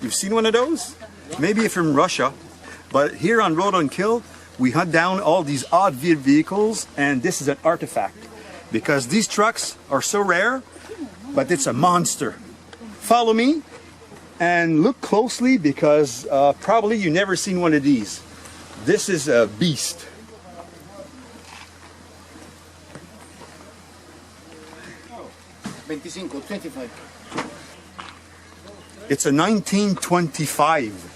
You've seen one of those? Maybe you're from Russia, but here on Road on Kill, we hunt down all these odd vehicles, and this is an artifact because these trucks are so rare, but it's a monster. Follow me and look closely because probably you've never seen one of these. This is a beast. It's a 1925.